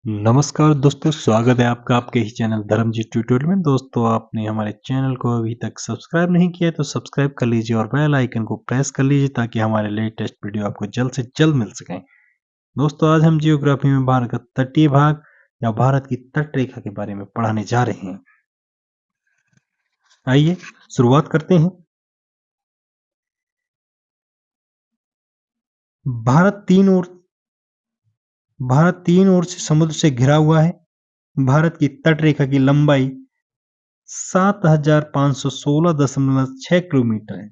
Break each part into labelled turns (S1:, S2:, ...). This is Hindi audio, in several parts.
S1: नमस्कार दोस्तों, स्वागत है आपका आपके ही चैनल धर्मजीत ट्यूटोरियल में। दोस्तों, आपने हमारे चैनल को अभी तक सब्सक्राइब नहीं किया है तो सब्सक्राइब कर लीजिए और बेल आइकन को प्रेस कर लीजिए ताकि हमारे लेटेस्ट वीडियो आपको जल्द से जल्द मिल सकें। दोस्तों, आज हम जियोग्राफी में भारत का तटीय भाग या भारत की तट रेखा के बारे में पढ़ाने जा रहे हैं। आइए शुरुआत करते हैं। भारत तीन ओर से समुद्र से घिरा हुआ है। भारत की तट रेखा की लंबाई 7516.6 किलोमीटर है।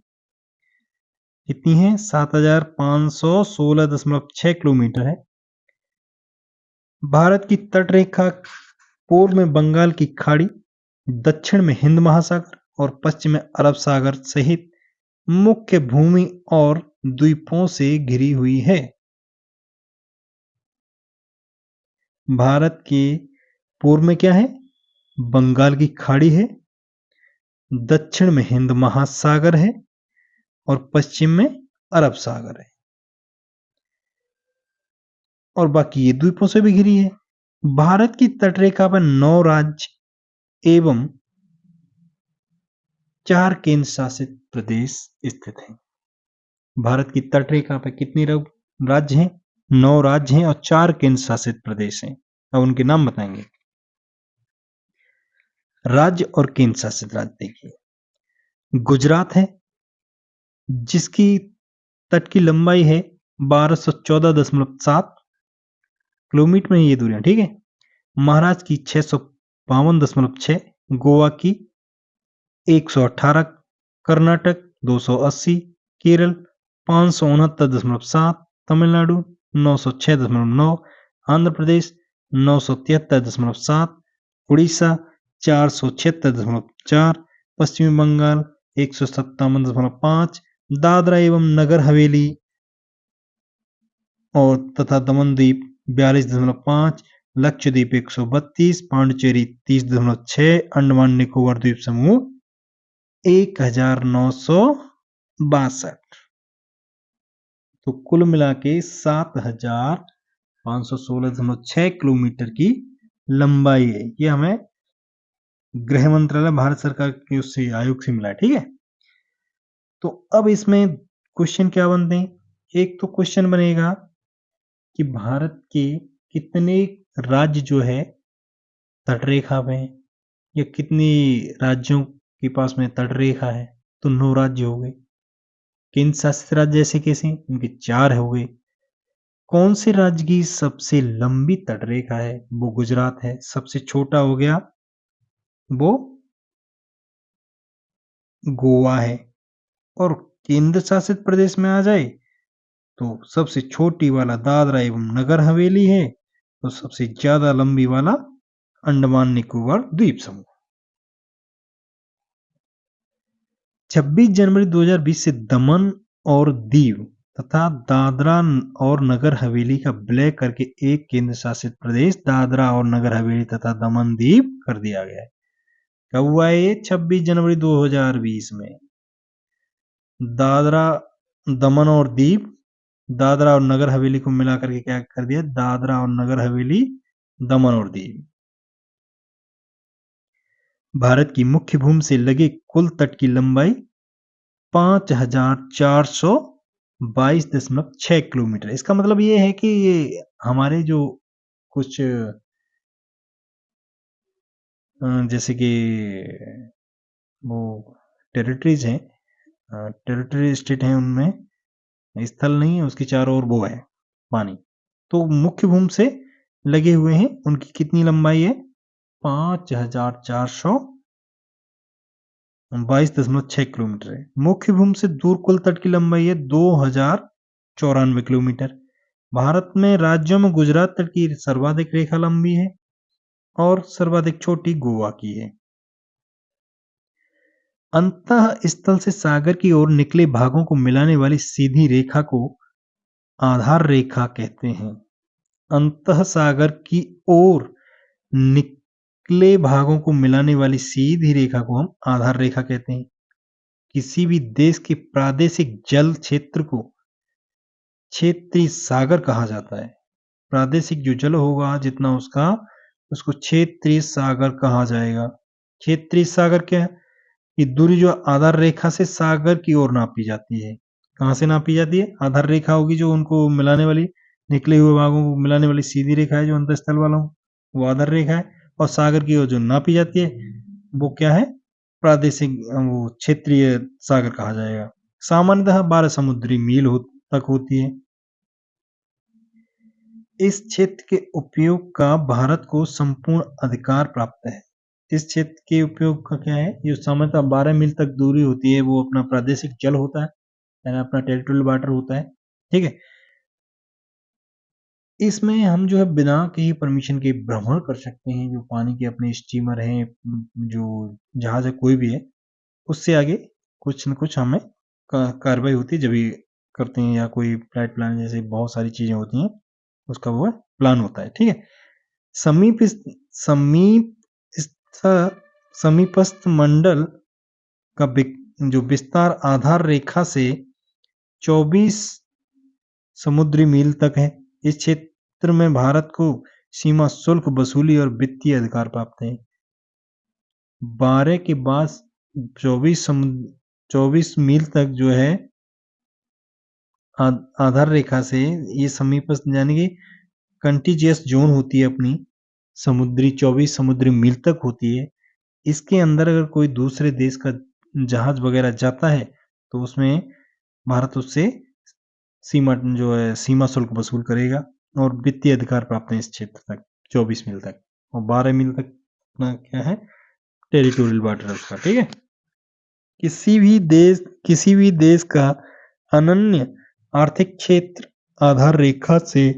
S1: कितनी है? 7516.6 किलोमीटर है। भारत की तट रेखा पूर्व में बंगाल की खाड़ी, दक्षिण में हिंद महासागर और पश्चिम में अरब सागर सहित मुख्य भूमि और द्वीपों से घिरी हुई है। भारत के पूर्व में क्या है? बंगाल की खाड़ी है, दक्षिण में हिंद महासागर है और पश्चिम में अरब सागर है और बाकी ये द्वीपों से भी घिरी है। भारत की तटरेखा पर 9 राज्य एवं 4 केंद्र शासित प्रदेश स्थित हैं। भारत की तटरेखा पर कितने राज्य हैं? 9 राज्य हैं और 4 केंद्र शासित प्रदेश हैं। अब उनके नाम बताएंगे। राज्य और केंद्र शासित राज्य देखिए, गुजरात है जिसकी तट की लंबाई है 1214.7 किलोमीटर में ये दूरियां, ठीक है। महाराष्ट्र की 652.6, गोवा की 118, कर्नाटक 280, केरल 569.7, तमिलनाडु 906.9, आंध्र प्रदेश 973.7, उड़ीसा 476.4, पश्चिमी बंगाल 157.5, दादरा एवं नगर हवेली और तथा दमन द्वीप 42.5, लक्षद्वीप 132, पांडिचेरी 30.6, अंडमान निकोबार द्वीप समूह 1962। तो कुल मिला के 7516.6 किलोमीटर की लंबाई है। ये हमें गृह मंत्रालय भारत सरकार के उससे आयोग से मिला है, ठीक है। तो अब इसमें क्वेश्चन क्या बनते हैं? एक तो क्वेश्चन बनेगा कि भारत के कितने राज्य जो है तटरेखा पे हैं या कितनी राज्यों के पास में तटरेखा है। तो 9 राज्य हो गए। केंद्र शासित राज्य जैसे कैसे? उनके 4 हो गए। कौन से राज्य की सबसे लंबी तटरेखा है? वो गुजरात है। सबसे छोटा हो गया वो गोवा है। और केंद्र शासित प्रदेश में आ जाए तो सबसे छोटी वाला दादरा एवं नगर हवेली है। तो सबसे ज्यादा लंबी वाला अंडमान निकोबार द्वीप समूह। 26 जनवरी 2020 से दमन और दीव तथा दादरा और नगर हवेली का विलय करके एक केंद्र शासित प्रदेश दादरा और नगर हवेली तथा दमन दीव कर दिया गया है। कब हुआ है ये? 26 जनवरी 2020 में। दादरा, दमन और दीव, दादरा और नगर हवेली को मिलाकर के क्या कर दिया? दादरा और नगर हवेली, दमन और दीव। भारत की मुख्य भूमि से लगे कुल तट की लंबाई 5422.6 किलोमीटर। इसका मतलब ये है कि ये हमारे जो कुछ जैसे कि वो टेरिटरीज हैं, टेरिटरी स्टेट हैं, उनमें स्थल नहीं है, उसके चारों ओर वो है पानी। तो मुख्य भूमि से लगे हुए हैं, उनकी कितनी लंबाई है? 5422.6 किलोमीटर है। मुख्य भूमि से दूर कुल तट की लंबाई है 2094 किलोमीटर। भारत में राज्यों में गुजरात तट की सर्वाधिक रेखा लंबी है और सर्वाधिक छोटी गोवा की है। अंतः स्थल से सागर की ओर निकले भागों को मिलाने वाली सीधी रेखा को आधार रेखा कहते हैं। अंतः सागर की ओर निकले भागों को मिलाने वाली सीधी रेखा को हम आधार रेखा कहते हैं। किसी भी देश के प्रादेशिक जल क्षेत्र को क्षेत्रीय सागर कहा जाता है। प्रादेशिक जो जल होगा जितना उसको क्षेत्रीय सागर कहा जाएगा। क्षेत्रीय सागर क्या है? ये दूरी जो आधार रेखा से सागर की ओर नापी जाती है। कहाँ से नापी जाती है? आधार रेखा होगी जो उनको मिलाने वाली, निकले हुए भागों को मिलाने वाली सीधी रेखा है जो अंतस्थल वालों, वो आधार रेखा है। और सागर की ओर जो नापी जाती है वो क्या है? प्रादेशिक वो क्षेत्रीय सागर कहा जाएगा। सामान्यतः 12 समुद्री मील तक होती है। इस क्षेत्र के उपयोग का भारत को संपूर्ण अधिकार प्राप्त है। इस क्षेत्र के उपयोग का क्या है? जो सामान्यतः 12 मील तक दूरी होती है वो अपना प्रादेशिक जल होता है, यानी अपना टेरिटोरियल वाटर होता है। ठीक है, इसमें हम जो है बिना किसी परमिशन के भ्रमण कर सकते हैं। जो पानी के अपने स्टीमर हैं, जो जहाज है, कोई भी है, उससे आगे कुछ न कुछ हमें कार्रवाई होती है जब भी करते हैं, या कोई फ्लाइट प्लान जैसे बहुत सारी चीजें होती हैं उसका वो प्लान होता है। ठीक है, समीपस्थ मंडल का जो विस्तार आधार रेखा से 24 समुद्री मील तक है। इस क्षेत्र में भारत को सीमा शुल्क वसूली और वित्तीय अधिकार प्राप्त है। 12 के बाद 24 मील तक जो है आधार रेखा से ये समीपस्थ, यानी कि कंटिजियस जोन होती है अपनी, समुद्री 24 समुद्री मील तक होती है। इसके अंदर अगर कोई दूसरे देश का जहाज वगैरह जाता है तो उसमें भारत उससे सीमा शुल्क वसूल करेगा और वित्तीय अधिकार प्राप्त है इस क्षेत्र तक 24 मील तक, और 12 मील तक अपना क्या है? टेरिटोरियल वाटर उसका। ठीक है, किसी भी देश का अनन्य आर्थिक क्षेत्र आधार रेखा से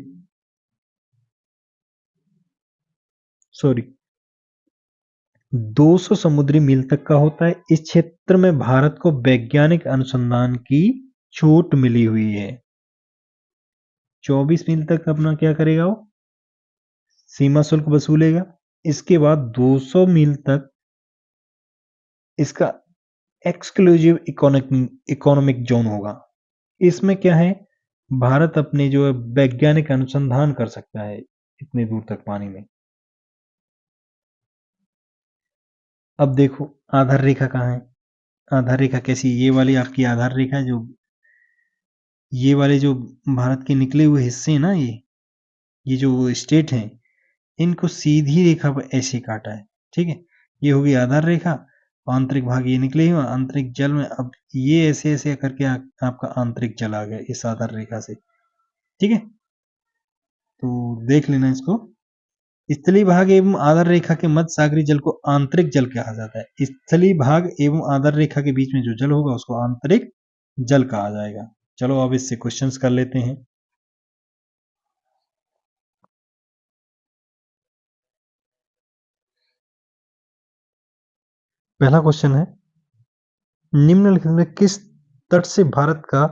S1: 200 समुद्री मील तक का होता है। इस क्षेत्र में भारत को वैज्ञानिक अनुसंधान की छूट मिली हुई है। 24 मील तक अपना क्या करेगा? वो सीमा शुल्क वसूलेगा। इसके बाद 200 मील तक इसका एक्सक्लूसिव इकोनॉमिक जोन होगा। इसमें क्या है? भारत अपने जो है वैज्ञानिक अनुसंधान कर सकता है इतने दूर तक पानी में। अब देखो आधार रेखा कहाँ है? आधार रेखा कैसी? ये वाली आपकी आधार रेखा है, जो ये वाले जो भारत के निकले हुए हिस्से हैं ना, ये जो स्टेट हैं, इनको सीधी रेखा पर ऐसे काटा है। ठीक है, ये होगी आधार रेखा, आंतरिक भाग ये निकले हुए आंतरिक जल में। अब ये ऐसे ऐसे करके आपका आंतरिक जल आ गया इस आधार रेखा से। ठीक है, तो देख लेना इसको। स्थलीय भाग एवं आधार रेखा के मध्य सागरीय जल को आंतरिक जल कहा जाता है। स्थलीय भाग एवं आधार रेखा के बीच में जो जल होगा उसको आंतरिक जल कहा जाएगा। चलो अब इससे क्वेश्चंस कर लेते हैं। पहला क्वेश्चन है, निम्नलिखित में किस तट से भारत का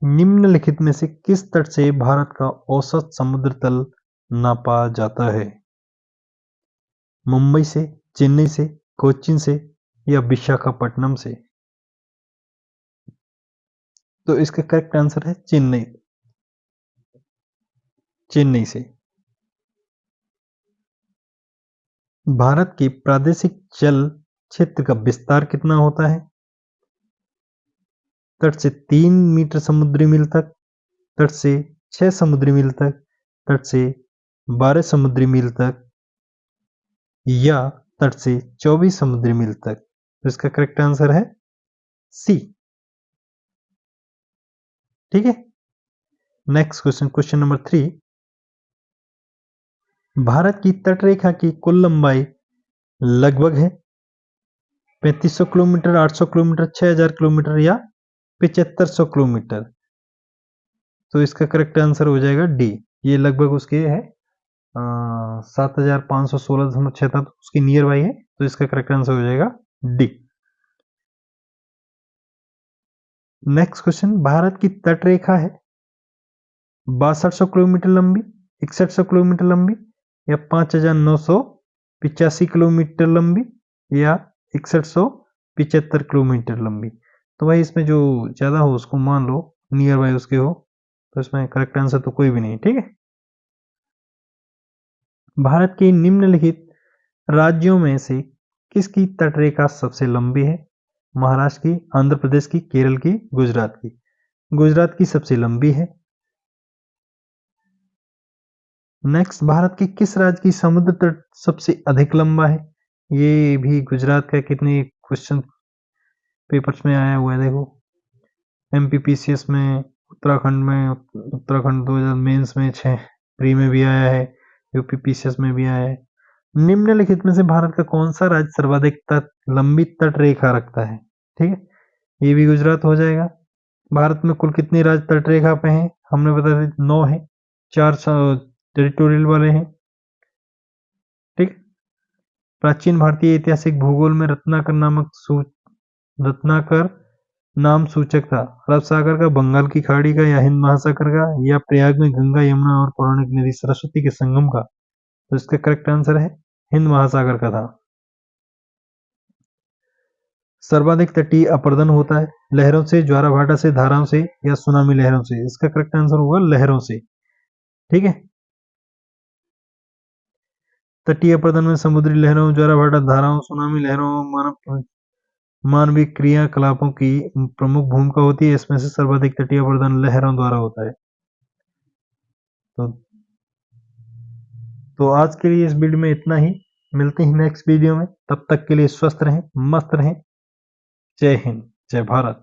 S1: निम्नलिखित में से किस तट से भारत का औसत समुद्र तल नापा जाता है? मुंबई से, चेन्नई से, कोच्चि से या विशाखापट्टनम से? तो इसका करेक्ट आंसर है चेन्नई, चेन्नई से। भारत के प्रादेशिक जल क्षेत्र का विस्तार कितना होता है? तट से 3 मीटर समुद्री मील तक, तट से 6 समुद्री मील तक, तट से 12 समुद्री मील तक, या तट से 24 समुद्री मील तक। तो इसका करेक्ट आंसर है सी। ठीक है, next question, question number 3। Bharat की तटरेखा की कुल लंबाई लगभग है 3500 किलोमीटर, 800 किलोमीटर, 6000 किलोमीटर या 7500 किलोमीटर। तो इसका करेक्ट आंसर हो जाएगा डी। ये लगभग उसके है 7516.6 था, तो उसके नियर बाई है, तो इसका करेक्ट आंसर हो जाएगा डी। नेक्स्ट क्वेश्चन, भारत की तटरेखा है 6200 किलोमीटर लंबी, 6100 किलोमीटर लंबी या 5985 किलोमीटर लंबी या 6175 किलोमीटर लंबी। तो भाई इसमें जो ज़्यादा हो उसको मान लो, नियर बाय उसके हो, तो इसमें करेक्ट आंसर तो कोई भी नहीं, ठीक है। भारत के निम्नलिखित राज्यों में से किसकी तटरेखा सबसे लंबी है? महाराष्ट्र की, आंध्र प्रदेश की, केरल की, गुजरात की। गुजरात की सबसे लंबी है। नेक्स्ट, भारत के किस राज्य की समुद्र तट सबसे अधिक लंबा है? ये भी गुजरात का कितने क्वेश्चन पेपर्स में आया हुआ है, देखो। एमपीपीसीएस में, उत्तराखंड 2000 मेंस में 6 प्री में भी आया है, यूपीपीसीएस में भी आया है। निम्नलिखित में से भारत का कौन सा राज्य सर्वाधिक लंबी तट रेखा रखता है? ठीक है, ये भी गुजरात हो जाएगा। भारत में कुल कितने राज्य तट रेखा पे हैं? हमने बता दिया 9 है, 4 टेरिटोरियल वाले हैं, ठीक। प्राचीन भारतीय ऐतिहासिक भूगोल में रत्नाकर नाम सूचक था अरब सागर का, बंगाल की खाड़ी का, या हिंद महासागर का, या प्रयाग में गंगा, यमुना और पौराणिक नदी सरस्वती के संगम का? तो इसका करेक्ट आंसर है हिंद महासागर का था। सर्वाधिक तटीय अपरदन होता है लहरों से, ज्वारभाटा से, धाराओं से, या सुनामी लहरों से? इसका करेक्ट आंसर होगा लहरों से, ठीक है। तटीय अपरदन में समुद्री लहरों, ज्वारभाटा, धाराओं, सुनामी लहरों, मानवीय क्रियाकलापों की प्रमुख भूमिका होती है। इसमें से सर्वाधिक तटीय अपरदन लहरों द्वारा होता है। तो आज के लिए इस वीडियो में इतना ही। मिलते हैं नेक्स्ट वीडियो में, तब तक के लिए स्वस्थ रहें, मस्त रहें। जय हिंद, जय भारत।